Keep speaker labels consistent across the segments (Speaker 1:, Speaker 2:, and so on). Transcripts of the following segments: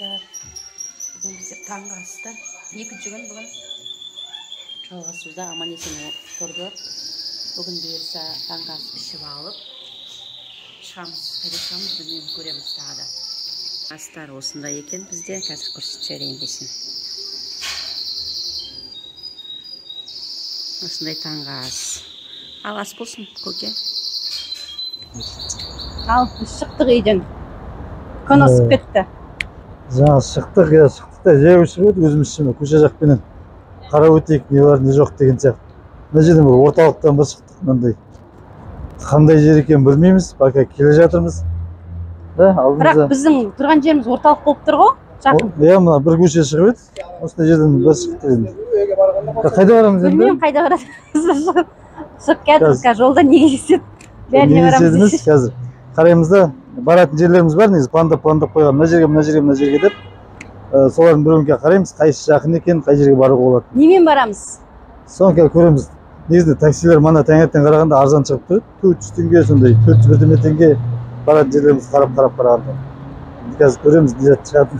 Speaker 1: Arkadaşlar, bugün bize tanga astı. İkinci gün bugün Çalğasuzda aman esini turdu. Bugün birisi tanga pişip alıp çıkamiz, paylaşamiz, bilmem göremiz daha da. Astar osunda eken bizde қазір көрсетейін десін. Осындай таңғы ас. Ал ас болсын, көке. Ал біз шықтық үйден. Күн ысып кетті.
Speaker 2: Жаңа шықтық та жай ішіп едік өзіміз ішіме көше жақпенен қарап өтейік не бар не жоқ деген сияқты. Мына жерден бір орталықтан бір шықтық, мынандай қандай жер екенін білмейміз, пока келе жатырмыз.
Speaker 1: Бірақ біздің тұрған жеріміз орталық болып тұр ғой, жақын.
Speaker 2: Иә, мына бір көше шығып еді, осындай жерден бір шықтық енді. Қайда барамыз енді?
Speaker 1: Білмеймін қайда барамыз. Шығып келдік, жолда не кездеседі, бәріне барамыз.
Speaker 2: Қазір қараймыз да, баратын жерлеріміз бар, негізі пландап қойған, мына жерге деп. Солардың біреуіне қараймыз, қайсы жақын екен, қай жерге баруға болады.
Speaker 1: Немен барамыз?
Speaker 2: Соны көреміз. Негізінде таксилер мана таңертең қарағанда арзан шығып тұр. 400 теңге сондай, 400 теңге баратын жерлеріміз қарап қарағанда. Қазір көреміз, не шығатын.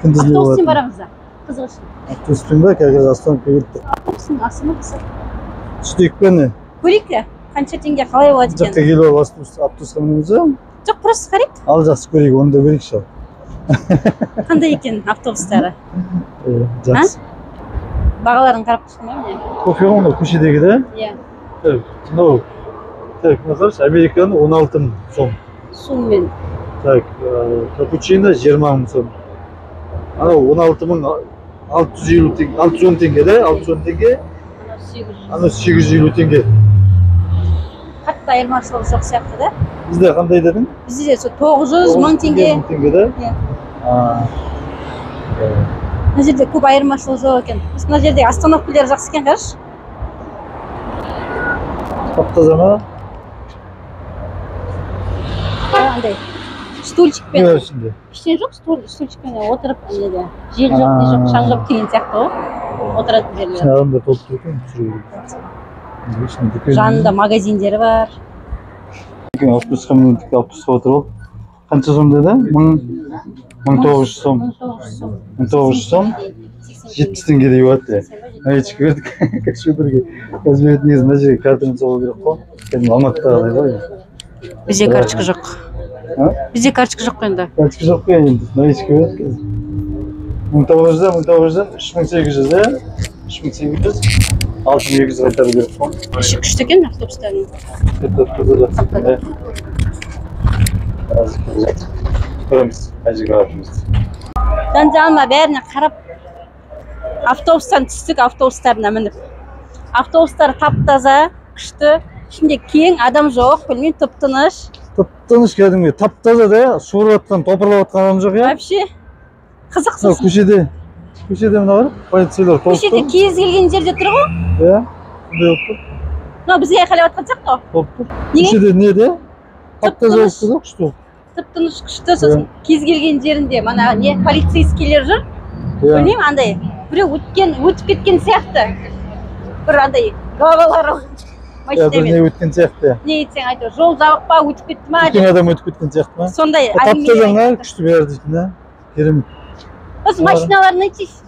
Speaker 2: Күндіз не болады.
Speaker 1: Автобуспен барамыз да, қызық үшін.
Speaker 2: Автобуспен ба, қазір остановкаға келдік.
Speaker 1: Автобустың асы ма қысы?
Speaker 2: Түстейік пе не?
Speaker 1: Көрейік те, қанша теңге қалай болады екен?
Speaker 2: Жаққа келіп автобусқа мінеміз ба?
Speaker 1: Жоқ, просто қарайық.
Speaker 2: Ал жақсы көрейік, оны да көрейік шал.
Speaker 1: Қандай екен автобустары?
Speaker 2: Жақсы.
Speaker 1: Бағаларын қарап тұрсың ба міне?
Speaker 2: Кофе ғой, көшедегі да?
Speaker 1: Иә.
Speaker 2: Так, қарашы, американы 16 сом.
Speaker 1: Сумен.
Speaker 2: Так, капучино 20 мың сом. Анау 16.610 теңге да, 610 теңге. Анау 850 теңге.
Speaker 1: Қатты айырмашылығы жоқ сияқты да?
Speaker 2: Бізде қандай дедің?
Speaker 1: Бізде де 900 мың теңге.
Speaker 2: 900 теңге да?
Speaker 1: Иә. Мына жерде көп айырмашылығы жоқ екен. Мына жерде остановкалар жақсы екен, қарашы.
Speaker 2: Таптаза ма?
Speaker 1: Андай стульчикпен.
Speaker 2: Не бар ішінде?
Speaker 1: Ештеңе жоқ, стульчикпен отырып, неде жел жоқ, не жоқ, шаңғып деген сияқты ғой. Отыратын жерлер.
Speaker 2: Ішінде адамдар толып тұр екен, түсіруге.
Speaker 1: Жанында магазиндері бар.
Speaker 2: Автобусқа мініп автобусқа отырып алып. Қанша сом деді? 1900 сом. 1900 сом. 70 теңгедей болады. Ешкі көрдік. Шөпірге. Қазір негізі мына жерге картаны соғу керек қой. Кәдімгі Алматыдағыдай ғой.
Speaker 1: Бізде карточка жоқ. Бізде карточка жоқ енді.
Speaker 2: Карточка жоқ қой енді. Мына ешкі көрдік қазір. 1900-дан 3800 да? 3800, 6200 қайтару керек қой.
Speaker 1: Іші күшті екен автобустардың.
Speaker 2: Көреміз, қай жерге баратынымызды.
Speaker 1: Жан-жағыма бәріне қарап автобустан түстік, автобустарына мініп. Автобустар тап-таза, күшті, ішінде кең, адам жоқ, білмеймін, тып-тыныш.
Speaker 2: Тып-тыныш кәдімгі, тап-таза да, суырып атқан, топырлап атқан адам жоқ, иә?
Speaker 1: Вообще, қызық сосын.
Speaker 2: Көшеде мына бар, полицейлер толып тұр.
Speaker 1: Көшеде кез келген жерде тұр ғой?
Speaker 2: Иә, бұндай болып тұр.
Speaker 1: Мына бізге айқайлап атқан сияқты ғой?
Speaker 2: Толып тұр. Көшеде не де? Тап-таза болып тұр, күшті.
Speaker 1: Тып-тыныш күшті, сосын кез келген жерінде, мана не полицейскийлер жүр. Білмеймін, андай, біреу өтіп кеткен сияқты. Бір андай ғалалары машинамен.
Speaker 2: Не өткен сияқты.
Speaker 1: Не етсең айтыр, жол жабық па, өтіп кетті ма?
Speaker 2: Үлкен адам өтіп кеткен сияқты ма?
Speaker 1: Сондай
Speaker 2: тап-таза мына күшті бәрі дейтін, да? Керемет.
Speaker 1: Осы машиналарын айтсайшы.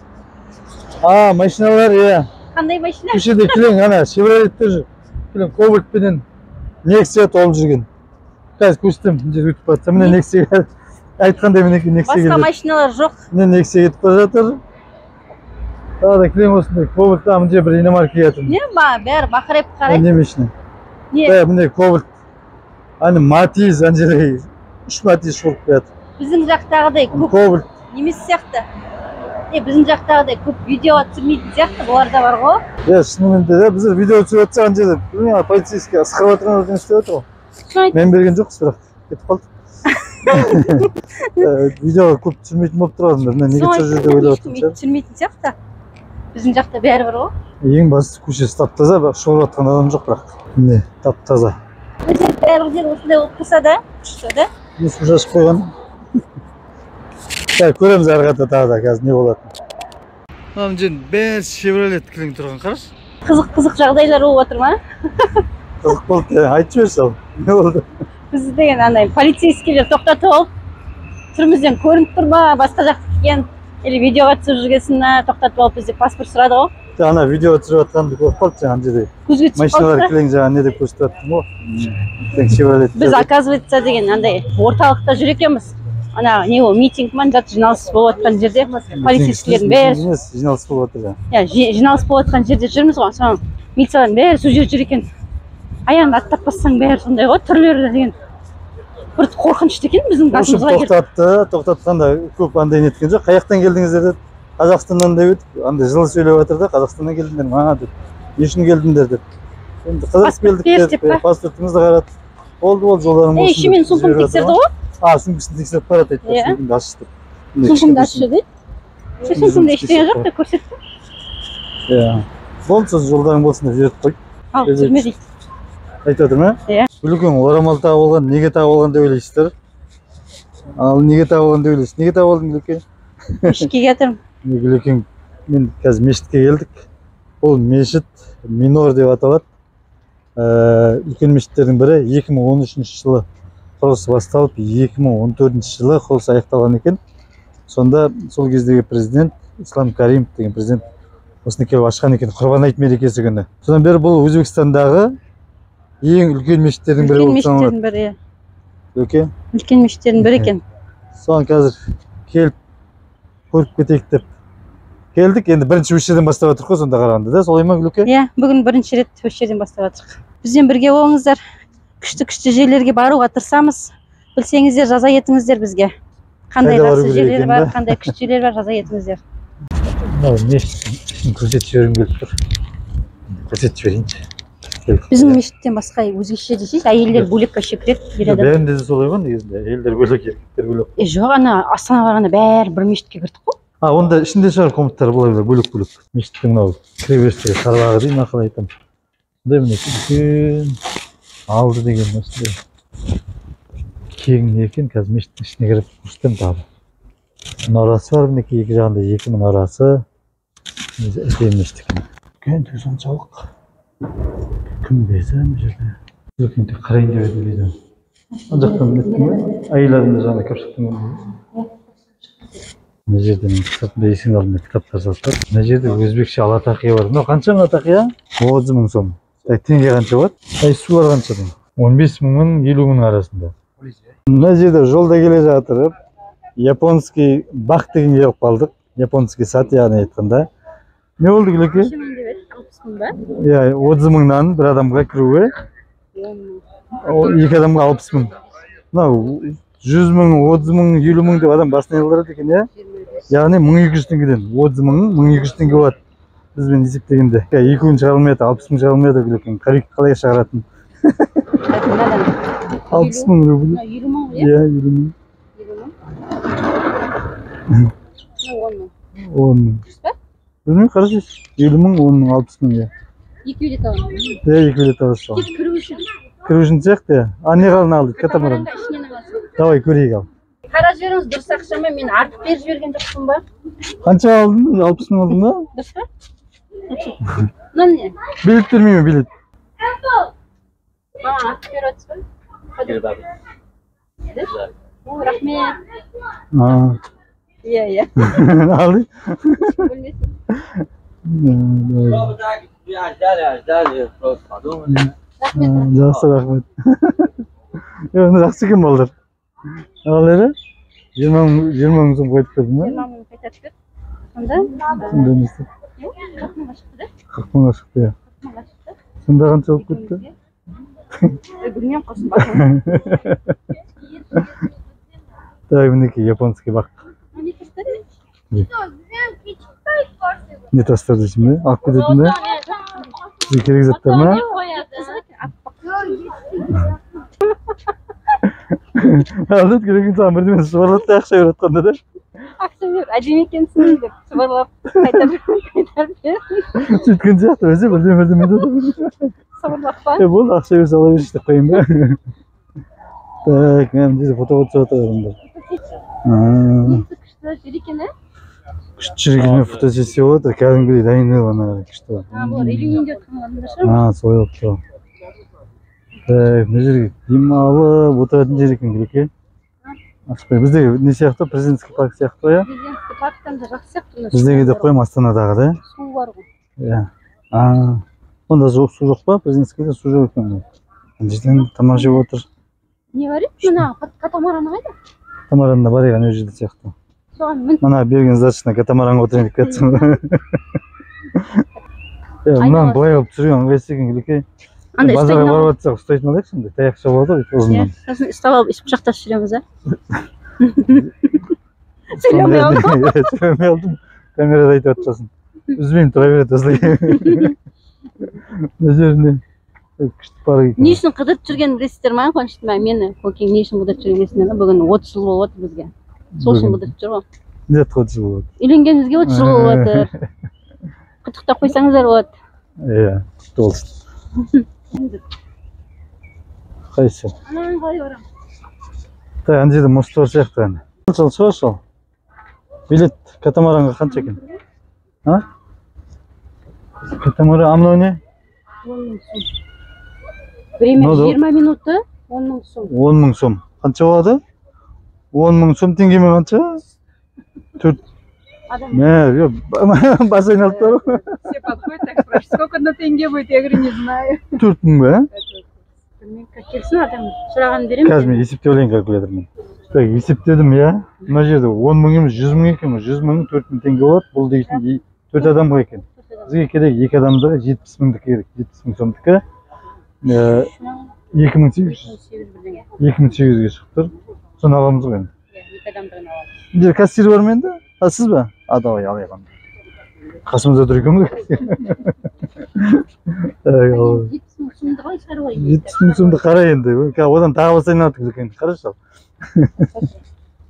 Speaker 2: Машиналар, иә.
Speaker 1: Қандай машина?
Speaker 2: Көшеде кілең, ана, шевролеттер жүр. Кілең, кобальтпенен Нексия толып жүрген. Қазір көстім, жер өтіп батса, міне Нексия айтқандай міне Нексия келді.
Speaker 1: Басқа машиналар жоқ.
Speaker 2: Міне Нексия кетіп бара жатыр. Тағы да кілең осындай кобальт, міне бір иномарка жатыр.
Speaker 1: Не ма, бәрі бақырайып қарайды.
Speaker 2: Не машина?
Speaker 1: Не?
Speaker 2: Міне кобальт. Аны Матиз, ана жерге 3 Матиз шығып жатыр.
Speaker 1: Біздің жақтағыдай көп
Speaker 2: кобальт
Speaker 1: емес сияқты. Біздің жақтағыдай көп видео түсірмейтін сияқты, бұларда бар ғой.
Speaker 2: Иә, шынымен де, біз видео түсіріп жатсақ ана жерде, білмеймін, полицейский ысқырып отырған өтен істеп жатыр ғой. Мен берген жоқпыз, бірақ кетіп қалды. Видеоға көп түсірмейтін болып тұрғандар, мен неге түсір жерде ойлап отырмын.
Speaker 1: Түсірмейтін сияқты. Біздің жақта бәрі бар ғой.
Speaker 2: Ең басты көшесі тап-таза, бірақ шығып жатқан адам жоқ, бірақ. Міне, тап-таза.
Speaker 1: Бәрі жер осындай болып тұрса да, күшті да?
Speaker 2: Су шашып қойған. Көреміз әрі тағы да, қазір не болатын. Мына жердің бәрі шевролет кілең тұрған, қараш.
Speaker 1: Қызық жағдайлар болып отыр ма?
Speaker 2: Қызық болды, айтып жіберші ал. Не болды?
Speaker 1: Біз деген андай полицейскийлер тоқтатып алып, түрімізден көрініп тұр ма, басқа жаққа кеткен, или видеоға түсіп жүргесін, тоқтатып алып бізде паспорт сұрады ғой.
Speaker 2: Ана видео түсіріп жатқанды көріп қалды жаңа жерде.
Speaker 1: Көзге түсіп
Speaker 2: Машиналар
Speaker 1: қалды.
Speaker 2: келең жаңа не деп көрсетіп жатырмын ғой. Шевролет.
Speaker 1: Біз оказывается деген андай орталықта жүр екенбіз. Ана не ол митинг ма, жиналыс болып жатқан жерде полицейскілердің бәрі.
Speaker 2: Жиналыс болып жатыр.
Speaker 1: Иә, жиналыс болып жатқан жерде жүрміз ғой. Соның милициялардың бәрі сол жерде жүр екен. Аяғыңды аттап бассаң бәрі сондай ғой, түрлері деген. Бір қорқынышты екен біздің басымызға келді.
Speaker 2: Тоқтатқанда көп андай неткен жоқ. Қаяқтан келдіңіздер деп. Қазақстаннан деп едік. Андай жылы сөйлеп жатыр да, Қазақстаннан келдіңдер ма деп. Не үшін келдіңдер деп. Енді қыдырып келдік деп, паспортыңызды қарады. Болды, жолдарың болсын.
Speaker 1: Еще мен сумкамды тексерді ғой.
Speaker 2: Сумкасын тексеріп қарады айтты. Сумкамды ашшы деп.
Speaker 1: Сумкамды ашшы дейді. Сумкамда ештеңе жоқ деп көрсетті.
Speaker 2: Иә. Болды, сосын жолдарың болсын деп жіберіп қой.
Speaker 1: Ал, жүрме дейді.
Speaker 2: Айтып отыр ма?
Speaker 1: Иә.
Speaker 2: Гүлекең орамал тағып алған, неге тағып алған деп ойлайсыздар? Ал неге тағып алған деп ойлайсыз? Неге тағып алдың Гүлекең?
Speaker 1: Мешітке кетірмін.
Speaker 2: Гүлекең, мен қазір мешітке келдік. Бұл мешіт минор деп аталады. Үлкен мешіттердің бірі 2013 жылы құрылысы басталып, 2014 жылы құрылысы аяқталған екен. Сонда сол кездегі президент Ислам Каримов деген президент осыны келіп ашқан екен, Құрбан айт мерекесі күні. Содан бері бұл Өзбекстандағы ең үлкен мешіттердің бірі болып саналады. Үлкен
Speaker 1: мешіттердің бірі екен.
Speaker 2: Соған қазір келіп көріп кетейік деп келдік. Енді бірінші осы жерден бастап жатырмық қой, сонда қарағанда да, солай ма Гүлеке?
Speaker 1: Иә, бүгін бірінші рет осы жерден бастап жатырмық. Бізбен бірге болыңыздар. Күшті жерлерге баруға тырысамыз. Білсеңіздер, жаза етіңіздер бізге. Қандай жақсы жерлер бар, қандай күшті жерлер бар, жаза етіңіздер.
Speaker 2: Мешіттің көрсетіп жібергім келіп тұр. Көрсетіп жіберейінші.
Speaker 1: Біздің мешіттен басқа өзгеше десейіз, әйелдер бөлек вообще кіреді.
Speaker 2: Бәрінде де солай ғой, негізінде әйелдер бөлек, еркектер бөлек.
Speaker 1: Жоқ, ана Астана барғанда бәрі бір мешітке кірдік қой.
Speaker 2: Онда ішінде шығар комнаттар болай бөлек-бөлек. Мешіттің мынау кіреберістегі шарбағы деймін, ақыл айтам. Сондай міне үлкен алды деген осындай кең екен. Қазір мешіттің ішіне кіріп көрсетемін тағы. Мұнарасы бар, мінекей екі жағында екі мұнарасы. Үлкен мешіт екен. Үлкен соншалық. Күмбезі мына жерде. Үлкен қарайын деп еді дейді. Ана жақтан неттің бе? Әйел адамда жаңағыдай кіріп шықтың ба? Мына жерде мен сыртында есіктің алдында кітаптар сатылады. Мына жерде өзбекше ала тақия бар. Мынау қанша мына тақия? 30 мың сом. Теңге қанша болады? Су бар қанша? 15 мың мен 50 мың арасында. Мына жерде жолда келе жатырып, японский бақ деген келіп қалдық. Японский сат яғни айтқанда. Не болды Гүлеке?
Speaker 1: 60 мың ба?
Speaker 2: Иә, 30 мыңнан бір адамға кіруі. Екі адамға 60 мың. Мынау 100 мың, 30 мың, 50 мың деп адам басына алдырады екен, иә? Яғни 1200 теңгеден 30 мың, 1200 теңге болады. Бізбен есептегенде. Екеуін шығара алмайды, 60 мың шығара алмайды Гүлекең. Қалай шығаратын? 60 мың рубль.
Speaker 1: 50 мың,
Speaker 2: иә? 50 мың. 10 мың. Білмеймін, қарасыз. 50 мың, 10 мың, 60 мың, иә.
Speaker 1: Екі билет аламын.
Speaker 2: Иә, екі билет аласыз.
Speaker 1: Тек кіру үшін.
Speaker 2: Кіру үшін сияқты, иә. Не қалын алды? Катамаран. Давай, көрейік ал.
Speaker 1: Қарап жіберіңіз, дұрыс ақшамен мен артық беріп жіберген жоқпын ба?
Speaker 2: Қанша алдың? 60 мың алдың ба?
Speaker 1: Дұрыс па? Мынау не?
Speaker 2: Билет бермейме, билет?
Speaker 1: Маған артық беріп отырсыз ба? Берді. О, рахмет. Иә.
Speaker 2: Алды?
Speaker 1: Бөлмесін.
Speaker 2: Жақсы, рахмет. Жақсы екен балдар. Ал ері? 20 мың сом қайтып бердің ба?
Speaker 1: 20 мың қайтып берді. Сонда?
Speaker 2: Сонда не істеп?
Speaker 1: 40 мыңға шықты да?
Speaker 2: 40 мыңға шықты, иә.
Speaker 1: 40 мыңға шықты.
Speaker 2: Сонда қанша болып кетті?
Speaker 1: Білмеймін қосын бақылым.
Speaker 2: Так, мінекей японский бақ.
Speaker 1: Не тастады?
Speaker 2: Не тастады дейсің бе? Алып кететін бе? Сізге керек заттар ма? Алдыт керегін саған бірдемен сыбарлатты ақша беріп отқанда да?
Speaker 1: Ақша беріп, әдемі екенсің деп сыбарлап қайтарып берді.
Speaker 2: Сөйткен сияқты өзі бірдеме деді.
Speaker 1: Сыбарлап па?
Speaker 2: Болды, ақша берсе ала берші деп қойын ба? Так, мен deze фото түсіп жатыр адамдар.
Speaker 1: Күшті жер екен, ә?
Speaker 2: Күшті жер екенмен фотосессия болады, кәдімгідей дайындау ана күшті.
Speaker 1: Бұл үйленгенде отқан адамдар шығар?
Speaker 2: Солай болып тұр. Так, мына жерге демалып отыратын жер екен Гүлеке. Ашпай. Біздегі не сияқты? Президентский парк сияқты я?
Speaker 1: Президентский парктан да жақсы сияқты.
Speaker 2: Біздегі де қойма Астанадағы да?
Speaker 1: Су бар ғой.
Speaker 2: Иә. Онда жоқ, су жоқ па? Президентскийде су жоқ екен. Жерден тамақ жеп отыр.
Speaker 1: Не бар еді? Мына катамараны қайда?
Speaker 2: Катамаранда бар екен, жерде сияқты.
Speaker 1: Соған мін.
Speaker 2: Мына берген зачетна катамаранға отырайын деп кетсің. Мынаны былай қылып түсірген ыңғайсыз екен екен.
Speaker 1: Андай
Speaker 2: базарға барып жатсақ ұстайтын алайық сондай. Таяқша болады ғой ұзыннан.
Speaker 1: Сосын ұстап алып ішіп құшақтасып жүреміз, а? Сөйлемей алдым.
Speaker 2: Сөйлемей алдым. Камерада айтып жатсасын. Үзбеймін, тұра береді осылай. Мына жеріне күшті бар екен.
Speaker 1: Не үшін қыдырып жүрген білесіздер ма? Қуаныштым мені көкең не үшін қыдырып жүрген білесіңдер ма? Бүгін 30 жыл болып отыр бізге. Сол үшін қыдырып жүр ғой.
Speaker 2: Не 30 жыл болады?
Speaker 1: Үйленгенімізге 30 жыл болып отыр. Құттықтап қойсаңыздар болады.
Speaker 2: Иә, құтты болсын. Қайсы?
Speaker 1: Анан қалай барам?
Speaker 2: Ана жерде мост бар сияқты әне. Қаншалық шығар сол? Билет катамаранға қанша екен? А? Катамаран, а мынау не?
Speaker 1: 10 мың сом. Время 20 минуты 10 мың сом.
Speaker 2: 10 мың сом. Қанша болады? 10 мың сом теңгемен қанша? 4. Не, бассейн алып тұр.
Speaker 1: Все подходят, так спрашивают, сколько на тенге будет? Я говорю, не знаю.
Speaker 2: 4 мың ба?
Speaker 1: Білмеймін, как келсін адам. Сұрағанын беремін.
Speaker 2: Қазір мен есептеп алайын калькулятормен. Есептедім, иә. Мына жерде 10 мың емес, 100 мың екен. 100 мың 4 мың теңге болады. Бұл дейтін 4 адамға екен. Бізге керек 2 адамдығы 70 мыңдық керек. 70 мың сомдікі 2800-ге шығып тұр. Соны аламыз ғой енді.
Speaker 1: 2 адамдығын аламыз.
Speaker 2: Бір кассир бар менде? А сіз ба? Давай алайық. Қасымызда тұр екен ғой.
Speaker 1: 70 мың сомды қалай шығарып алайын?
Speaker 2: 70 мың сомды қара енді. Одан тағы басайын алып екен. Қарашы ал.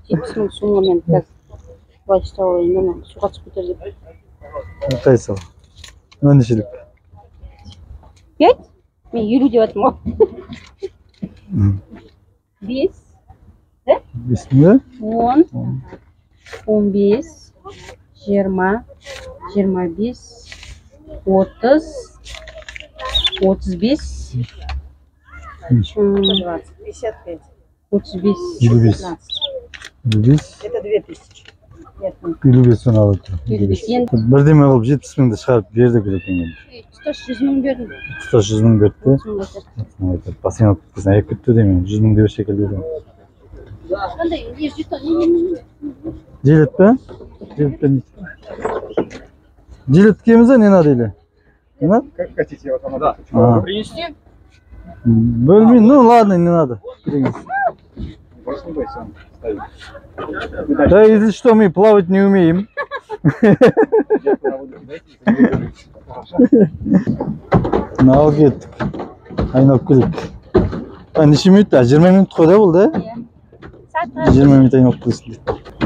Speaker 1: 70 мың сомға мен қазір былай ұстап алайын да, суға түсіп кетер деп.
Speaker 2: Қайсы ал? Мына нешелік?
Speaker 1: 5? Мен 50 деп атым ғой. 5?
Speaker 2: 5 мың
Speaker 1: 10, 15, 20, 25, 30, 35,
Speaker 3: 20, 55.
Speaker 1: 35,
Speaker 2: 55. 55.
Speaker 3: Это 2000. Нет,
Speaker 2: 55 соны алып тұр. Бірдеме қылып 70 мыңды шығарып берді керек екен.
Speaker 1: тұтас 100 мың бердім.
Speaker 2: Тұтас 100 мың берді. Бассейн алып кеткесін аяқ кетті деймін. 100 мың деп секілді дедім.
Speaker 1: Қандай,
Speaker 2: Жилет пе? Жилет пе? Жилет киеміз, не надо или? Не надо?
Speaker 3: как хотите, вот она, да. Принести?
Speaker 2: Бөлмейін, ну ладно, не надо. Да, если что, мы плавать не умеем. Ал кеттік. Айналып келейік. Неше минут? 20 минут қой да бұл да? 20 минут айналып келесің дейді.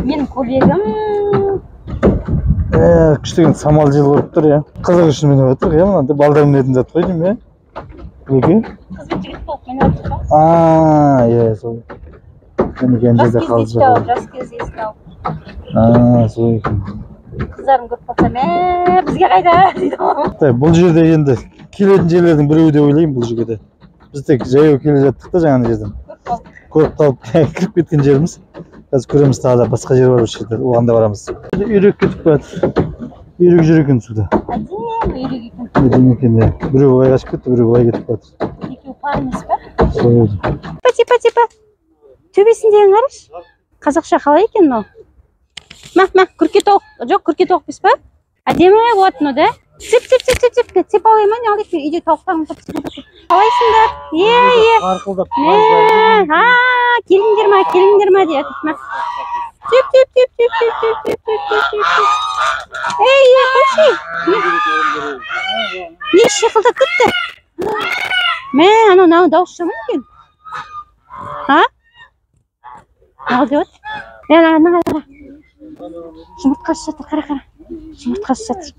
Speaker 1: Менің көйлегім.
Speaker 2: Күштеген самал жел көріп тұр, иә. Қызық үшін мені отыр, иә, мынандай балдар мінетін зат қой деймін, иә. Көке?
Speaker 1: Қыз бен жігіт болып мені отыр ба?
Speaker 2: Иә, сол. Мен екен жерде қалып жатыр.
Speaker 1: Жас кезде еске алып.
Speaker 2: Сол екен.
Speaker 1: Қыздарым көріп қалса, бізге қайда дейді ғой.
Speaker 2: Бұл жерде енді келетін жерлердің біреуі деп ойлаймын бұл жерге. Біз тек жаяу келе жаттық та жаңағы жерден. Көріп қалып кіріп кеткен жеріміз. Қазір көреміз тағы да басқа жер бар осы жерде. Оған да барамыз. Үйрек кетіп жатыр. Үйрек жүр екен суда.
Speaker 1: Әдемі үйрек екен.
Speaker 2: Әдемі екен, иә. Біреу былай қашып кетті, біреу былай кетіп жатыр.
Speaker 1: Екеуі пар емес па?
Speaker 2: Солай еді.
Speaker 1: Типа. Төбесіндегі қараш. Қазақша қалай екен мынау? Күрке тоқ. Жоқ, күрке тоқ емес па? Әдемі болады мынау да? Теп алайын ма? Не ал кетпей, үйде тауықтарың тұрып. Қалайсыңдар?
Speaker 2: Арқылдап.
Speaker 1: Келіңдер ма деп. Теп. Қойшы. Не шиқылдап кетті? Анау дауыс жаман екен. Ал деп отыр. Жұмыртқасы жатыр, қара. Жұмыртқасы жатыр.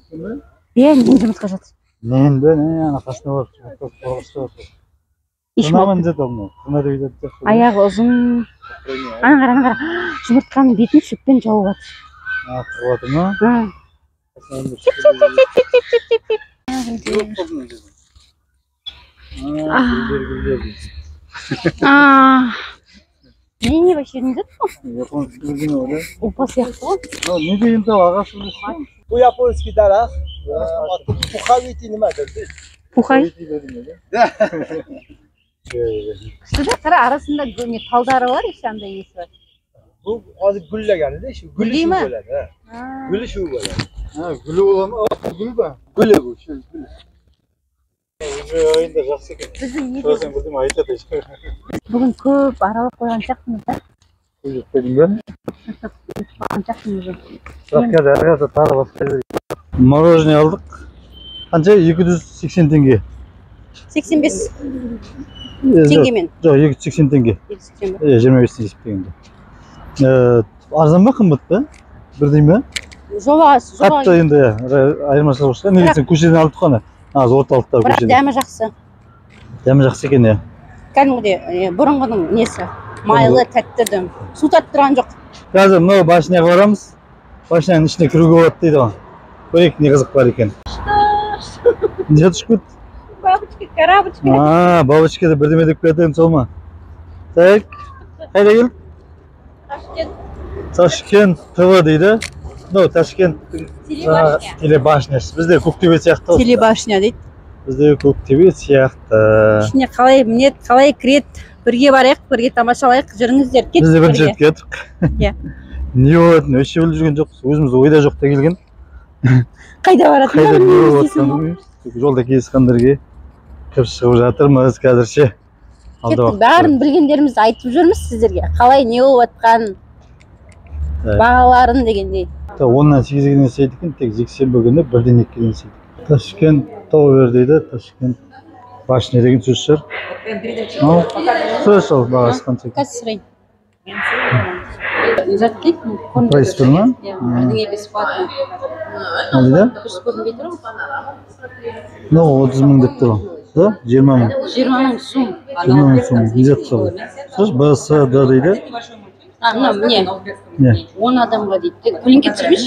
Speaker 1: Мен жұмыртқа жатыр.
Speaker 2: Мен бе, ана қасына барып жұмыртқасы қорғашты жатыр. Құнамын деді алмау. Құна да үйдеп жатыр.
Speaker 1: Аяғы ұзын. Ана қара. Жұмыртқаның бетін шөппен жауып жатыр.
Speaker 2: Қырып жатыр ма?
Speaker 1: Не вообще не идет?
Speaker 2: Японский bildiğin öyle.
Speaker 1: Опа сияқты ғой.
Speaker 2: Ne diyeyim de ağası bu.
Speaker 3: Bu yaponskiy daraxt. Puxaviti nimadir?
Speaker 1: Пухай.
Speaker 3: Да.
Speaker 1: Кісіде қара арасында не талдары бар, ешқандай несі бар.
Speaker 3: Bu hozir gullaganida shu guli shu
Speaker 1: Gulliymi?
Speaker 3: bo'ladi. Guli shu bo'ladi.
Speaker 2: Ha, gülü olan gülü mü?
Speaker 3: Guli bu, shu guli.
Speaker 2: Ayında жақсы екен.
Speaker 1: Біздің неде
Speaker 2: Көрсең білдім айтады.
Speaker 1: бүгін көп аралап қойған сияқтымыз да.
Speaker 2: Gül etmedim ben.
Speaker 1: Қойған сияқтымыз.
Speaker 2: Bak geldi arkadaşlar tara basıyor. Morozni aldık. Anca 280 tenge.
Speaker 1: 85 теңгемен.
Speaker 2: Жоқ, 280 tenge.
Speaker 1: 85.
Speaker 2: 25 tenge. Арзан ба қымбат па? Бірдей ме?
Speaker 1: Жоба
Speaker 2: Қатты енді айырмашылық болса. Негізі көшеден алдық қана. Az орталықта
Speaker 1: бірақ
Speaker 2: көшеден.
Speaker 1: дәмі жақсы.
Speaker 2: Дәмі жақсы екен иә.
Speaker 1: Кәдімгідей бұрынғының несі майлы тәтті дәм. Су татып тұрған жоқ.
Speaker 2: Қазір мынау башняға барамыз. Башняның ішіне кіруге болады дейді ғой. Көрейік не қызық бар екен. Не түшкіт?
Speaker 1: Бабочка, карабочка.
Speaker 2: Бабочкада бірдеме деп келатайын сол ма? Так, қайда келдік? Ташкент ТВ дейді. Ташкент телебашнясы. Бізде Көктөбе сияқты.
Speaker 1: Телебашня дейді.
Speaker 2: Бізде Көктөбе сияқты.
Speaker 1: Ішіне қалай мінет, қалай кірет, бірге барайық, бірге тамашалайық, жүріңіздер, кеттік
Speaker 2: Бізде
Speaker 1: бірге.
Speaker 2: бірінші рет кеттік.
Speaker 1: Иә.
Speaker 2: Не болатынын өше біліп жүрген жоқпыз. Өзіміз ойда жоқта келген.
Speaker 1: Қайда
Speaker 2: Қайда не
Speaker 1: баратынын
Speaker 2: болып жатқанын жолда кездескендерге кіріп шығып жатырмыз қазірше.
Speaker 1: кеттік, бәрін білгендерімізді айтып жүрміз сіздерге. Қалай не болып жатқанын, бағаларын дегендей.
Speaker 2: 10-нан 8-ге дейін істейді екен, тек жексенбі күні 1-ден 2-ге дейін істейді. Ташкент Тауэр дейді, Ташкент башня деген сөз шығар. Сөз сол бағасы қанша екен.
Speaker 1: Қазір сұрайын. Заттық,
Speaker 2: Прайс бір ма?
Speaker 1: бірдеңе бесплатно.
Speaker 2: Ал дейді?
Speaker 1: Дұрыс көрінбей тұр ғой.
Speaker 2: 30 мың деп тұр. 20 мың.
Speaker 1: 20 мың сум.
Speaker 2: 20 мың сум. Не жатса ғой. Сөз БСД дейді.
Speaker 1: Мынау міне.
Speaker 2: Не?
Speaker 1: 10 адамға дейді. Көлеңке түсірмеш?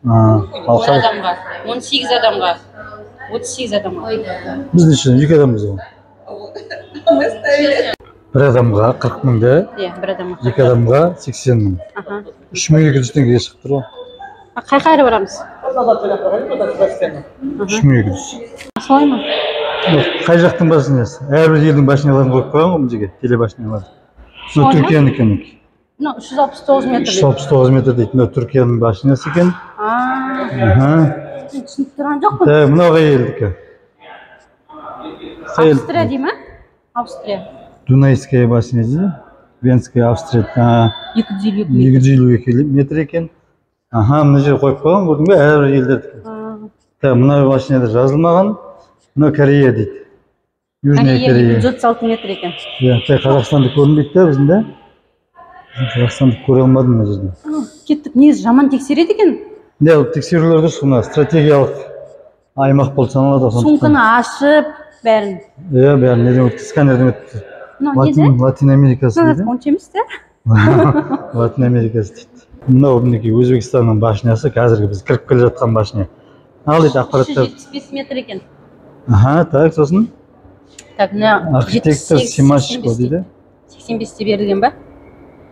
Speaker 2: Ал
Speaker 1: 10
Speaker 2: қай?
Speaker 1: адамға, 18 адамға, 38 адамға.
Speaker 2: Біз неше? 2 адамбыз ғой. Bir адамға 40 мың да,
Speaker 1: Иә, бір адамға.
Speaker 2: 2 адамға 80 мың. 3200 теңгеге шығып тұр ғой.
Speaker 1: Қай барамыз?
Speaker 2: 3200.
Speaker 1: Солай ма?
Speaker 2: Қай жақтың башнясы? Әрбір елдің башняларын қойып қойған ғой бұл жерге, телебашнялар. Бұл Түркияның екен.
Speaker 1: Мынау 369 метр дейді.
Speaker 2: 369 метр дейді. Мынау Түркияның башнясы екен.
Speaker 1: Түсініп тұрған жоқпын.
Speaker 2: Мынау қай елдікі?
Speaker 1: Австрия дей ма? Австрия.
Speaker 2: Дунайская башня дейді. Венская Австрия.
Speaker 1: 252
Speaker 2: метр екен. Мына жер қойып қойған, көрдің бе? Әрбір елдердікі. Мынау башняда жазылмаған. Мынау Корея дейді. Южная Корея.
Speaker 1: 236 метр екен.
Speaker 2: Қазақстанды көрінбейді да біздің да. Қазақстанды көре алмадым мына жерде.
Speaker 1: Кеттік, негізі жаман тексереді екен.
Speaker 2: Тексерулер дұрыс, мына стратегиялық аймақ болып саналады.
Speaker 1: Сумканы ашып, бәрін.
Speaker 2: Бәрін неден өтті, сканерден өтті. Латин Америкасы дейді.
Speaker 1: Онша емес те?
Speaker 2: Латин Америкасы дейді. Мынау мінекей Өзбекстанның башнясы, қазіргі біз кіріп келе жатқан башня. Ал дейді ақпараттар.
Speaker 1: 375 метр екен.
Speaker 2: Так, сосын?
Speaker 1: Так, мына
Speaker 2: архитектор Симашко дейді.
Speaker 1: 85-те берілген ба?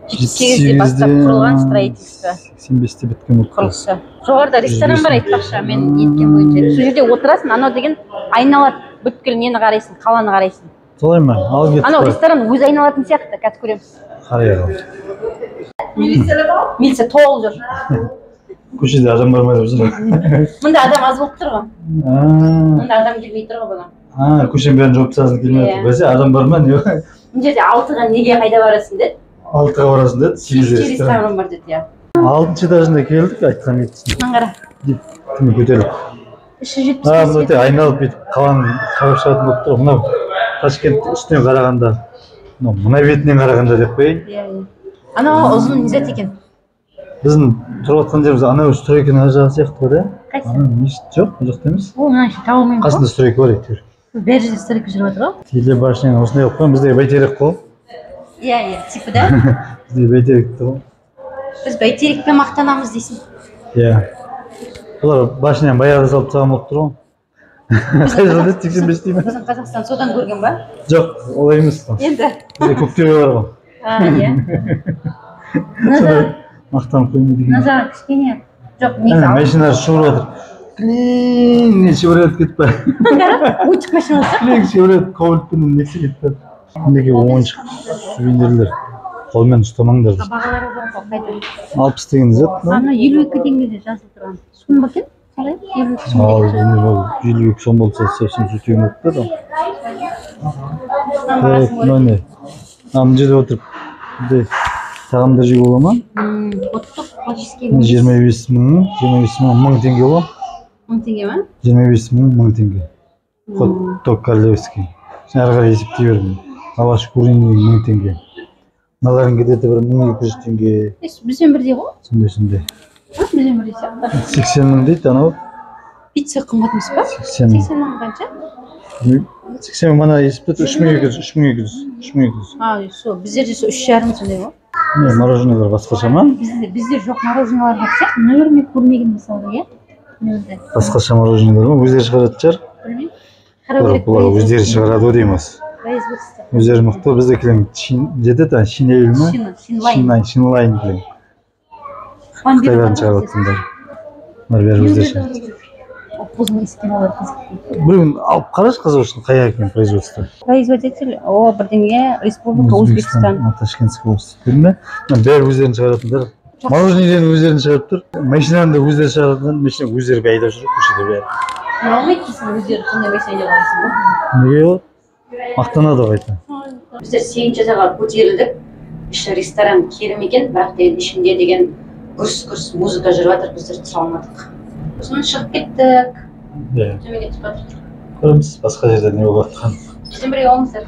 Speaker 1: 78-де бастап құрылған строительство.
Speaker 2: 85-те біткен
Speaker 1: құрылысы. Жоғарыда ресторан бар айтпақшы, мен еткен бойынша. Сол жерде отырасың, анау деген айналады. Бүткіл нені қарайсың, қаланы қарайсың.
Speaker 2: Солай ма? Ал кеттік.
Speaker 1: Анау ресторан өзі айналатын сияқты, қазір көреміз.
Speaker 2: Қарайға.
Speaker 1: Милиция толып жүр.
Speaker 2: Көшеде адам бармайды жүр.
Speaker 1: Мұнда адам аз болып тұр ғой. Мұнда адам келмей тұр ғой бұған.
Speaker 2: Көшенің бәрін жауып тастағысы келмейді. Бәсе адам бар ма не?
Speaker 1: Мына жерде 6-ға неге қайда барасың деді?
Speaker 2: 6-ға барасың деді, 8
Speaker 1: ресторан бар деді, иә.
Speaker 2: 6-шы этажында келдік, айтқан етсін.
Speaker 1: Қара.
Speaker 2: Түні көтеріліп.
Speaker 1: 375
Speaker 2: метр. Айналып бүйтіп қаланың қарап шығатын болып тұр. Мынау Ташкент үстінен қарағанда, мына бетінен қарағанда деп қояйын.
Speaker 1: Анау ұзын мезет екен.
Speaker 2: Біздің тұрып жатқан жеріміз анау стройканың ар жағы сияқты ғой да?
Speaker 1: Қайсы?
Speaker 2: Мешіт жоқ, бұл жақта емес.
Speaker 1: Ол мына табылмаймын ғой.
Speaker 2: Қасында стройка бар әйтеуір.
Speaker 1: Бер жерде стройка жүріп жатыр ғой.
Speaker 2: Телебашняны осындай қойып қойған, бізде бәйтерек қой.
Speaker 1: Иә, типі да.
Speaker 2: Бізде бәйтеректі ғой.
Speaker 1: Біз бәйтерекпен мақтанамыз дейсің.
Speaker 2: Иә. Бұлар башняны баяғыда салып тастаған болып тұр ғой. Қай жылда 85 дей ме?
Speaker 1: Біздің Қазақстан содан көрген ба?
Speaker 2: Жоқ, олай емес қой.
Speaker 1: Енді.
Speaker 2: Бізде Көктөбе бар ғой.
Speaker 1: Iya. Nazar,
Speaker 2: Maqtanib qo'yma degan.
Speaker 1: nazar kichkina. Yo'q, nega?
Speaker 2: Mashinalar shuvradi. Klin shuvradi ketdi.
Speaker 1: Uchiq mashina olsa.
Speaker 2: Klin shuvradi kovultini nesi ketdi. Nega o'yinchiq suvenirlar. Qo'lмен ustamanglar.
Speaker 1: Бағалары бар қайда.
Speaker 2: 60 degan zat.
Speaker 1: Ана 52 теңгеде жазылып тұрған. Сум ба екен? Қалай? 52 сум.
Speaker 2: Al, endi bu 52 so'm bo'lsa, 80 sutuyim o'tdi. Mana. Ham жерде o'tirib, bunday tag'imda jeb olaman.
Speaker 1: Otuq классический.
Speaker 2: 25 ming, 1000 tenge bo'l.
Speaker 1: 10 теңгеме?
Speaker 2: 25 ming, 1000 tenge. Tok Korlevskiy. Sen әрі қарай есептей бердім. Лаваш курение 1000 tenge. Мыналарың кетеді бір 1200 tenge.
Speaker 1: Бізбен бірдей ғой?
Speaker 2: Сондай.
Speaker 1: Бізбен бірдей сияқты.
Speaker 2: 80 мың дейді анау.
Speaker 1: Пицца қымбат емес па?
Speaker 2: 80 мың.
Speaker 1: 80 мың қанша?
Speaker 2: 80 мың мана есептеді 3200.
Speaker 1: Сол, біздерде сол 3,5 сондай ғой.
Speaker 2: Не, мороженое басқаша ма?
Speaker 1: Бізде жоқ мороженое бар сияқты. Нөмірмен көрмеген мысалы, иә? Нөмірде.
Speaker 2: Басқаша мороженое бар ма? Өздері шығарады шығар?
Speaker 1: Білмеймін. Қарау керек.
Speaker 2: Бұлар өздері шығарады ғой дейміз.
Speaker 1: Производство.
Speaker 2: Өздері мықты, бізде келем деді та шинель ма? Шинлайн келем. Қытайдан шығарады. Бәрі өздері шығарады.
Speaker 1: Опозный эскималар қызық.
Speaker 2: Біреуін алып қарашы қызығушылық қай екен производство.
Speaker 1: Производитель, бірдеңе Республика Өзбекстан.
Speaker 2: Ташкентский область. Білме? Бәрі өздерін шығаратындар. Мороженеден өздерін шығарып тұр. Машинаны да өздері шығаратындар. Машина өздері айдап жүр көшеде бәрі.
Speaker 1: Алмайды дейсің өздері сондай машинада қалайсың ба?
Speaker 2: Неге ол? Мақтанады қайта.
Speaker 1: Біздер 8-ші этажға көтерілдік. Іші ресторан керім екен, бірақ деген ішінде деген гүрс-гүрс музыка жүріп жатыр, біздер түсе алмадық. Сосын шығып кеттік. Төменге түсіп жатыр.
Speaker 2: Көреміз басқа жерде не болып жатқанын.
Speaker 1: Бізден бірге олыңыздар.